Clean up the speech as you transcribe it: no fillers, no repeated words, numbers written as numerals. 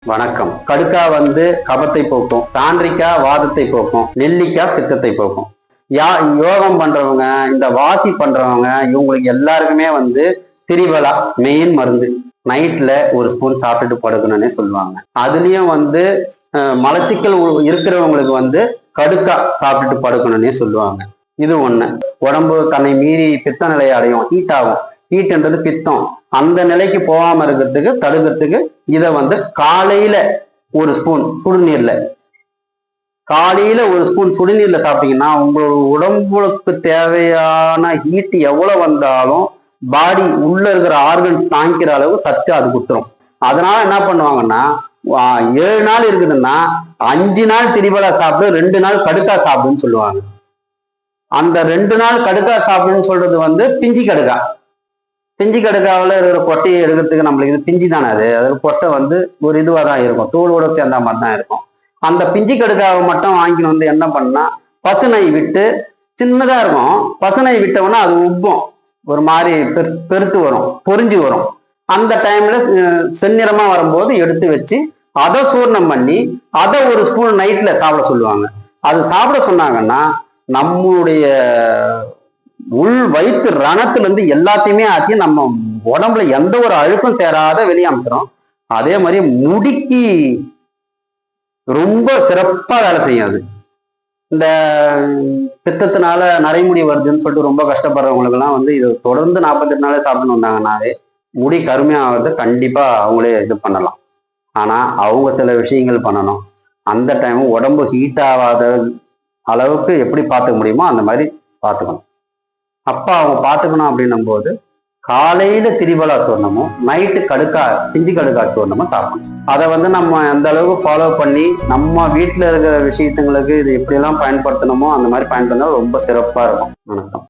வணக்கம். கடுக்கா கபத்தை போக்கும், தாண்டிக்கா வாதத்தை போக்கும், நெல்லிக்காய் பித்தத்தை போக்கும். யோகம் பண்றவங்க, இந்த வாசி பண்றவங்க, இவங்களுக்கு எல்லாருக்குமே திரிபலா மெயின் மருந்து. நைட்ல ஒரு ஸ்பூன் சாப்பிட்டுட்டு படுக்கணும்னே சொல்லுவாங்க. அதுலயும் மலச்சிக்கல் இருக்கிறவங்களுக்கு கடுக்கா சாப்பிட்டுட்டு படுக்கணும்னே சொல்லுவாங்க. இது ஒண்ணு. உடம்பு தன்னை மீறி பித்த நிலையை அடையும், ஹீட் ஆகும். ஹீட்ன்றது பித்தம், அந்த நிலைக்கு போகாம இருக்கிறதுக்கு தடுக்கிறதுக்கு இதை காலையில ஒரு ஸ்பூன் சுடுநீர்ல சாப்பிட்டீங்கன்னா உங்களோட உடம்புக்கு தேவையான ஹீட் எவ்வளவு வந்தாலும் பாடி உள்ள இருக்கிற ஆர்கன் தாங்கிக்கிற அளவு சத்து அது கொடுத்துரும். அதனால என்ன பண்ணுவாங்கன்னா 7 நாள் இருக்குதுன்னா 5 நாள் திரிபலா சாப்பிடு, 2 நாள் கடுக்கா சாப்பிடுன்னு சொல்லுவாங்க. அந்த 2 நாள் கடுக்கா சாப்பிடுன்னு சொல்றது பிஞ்சி கடுக்கா. பிஞ்சி கடுக்காவில் இருக்கிற கொட்டையை எடுக்கிறதுக்கு நம்மளுக்கு இது பிஞ்சி தானே, அது கொட்டை ஒரு இதுவாக தான் இருக்கும், தோலோட சேர்ந்த மாதிரி தான் இருக்கும். அந்த பிஞ்சி கடுக்காவை மட்டும் வாங்கின்னு என்ன பண்ணா, பசுனை விட்டு சின்னதா இருக்கும், பசுனை விட்டோம்னா அது உப்பும் ஒரு மாதிரி பெருத்து வரும், பொறிஞ்சு வரும். அந்த டைம்ல செந்நிறமா வரும்போது எடுத்து வச்சு அதை சூர்ணம் பண்ணி அதை ஒரு ஸ்பூன் நைட்ல சாப்பிட சொல்லுவாங்க. அது சாப்பிட சொன்னாங்கன்னா நம்மளுடைய உள் வயிற்று ரணத்துல இருந்து எல்லாத்தையுமே ஆக்கி நம்ம உடம்புல எந்த ஒரு அழுத்தம் சேராத வெளியே அமைச்சிடும். அதே மாதிரி முடிக்கு ரொம்ப சிறப்பா வேலை செய்யாது. இந்த பித்தத்தினால நரைமுடி வருதுன்னு சொல்லிட்டு ரொம்ப கஷ்டப்படுறவங்களுக்கு எல்லாம் இது தொடர்ந்து 48 நாளே சாப்பிட்டு வந்தாங்கன்னாவே முடி கருமையாகிறது கண்டிப்பா அவங்களே இது பண்ணலாம். ஆனா அவங்க சில விஷயங்கள் பண்ணணும். அந்த டைம் உடம்பு ஹீட் ஆகாத அளவுக்கு எப்படி பார்த்துக்க முடியுமோ அந்த மாதிரி பார்த்துக்கணும். அப்ப அவங்க பார்த்துக்கணும் அப்படின்னும் போது காலையில திரிபலா சூர்ணமும் நைட்டு பிஞ்சி கடுக்கா சூர்ணமும் சாப்பிடணும். அதை நம்ம எந்த அளவுக்கு ஃபாலோ பண்ணி நம்ம வீட்டில் இருக்கிற விஷயத்துங்களுக்கு இது எப்படியெல்லாம் பயன்படுத்தணுமோ அந்த மாதிரி பயன்படுத்தினா ரொம்ப சிறப்பா இருக்கும். வணக்கம்.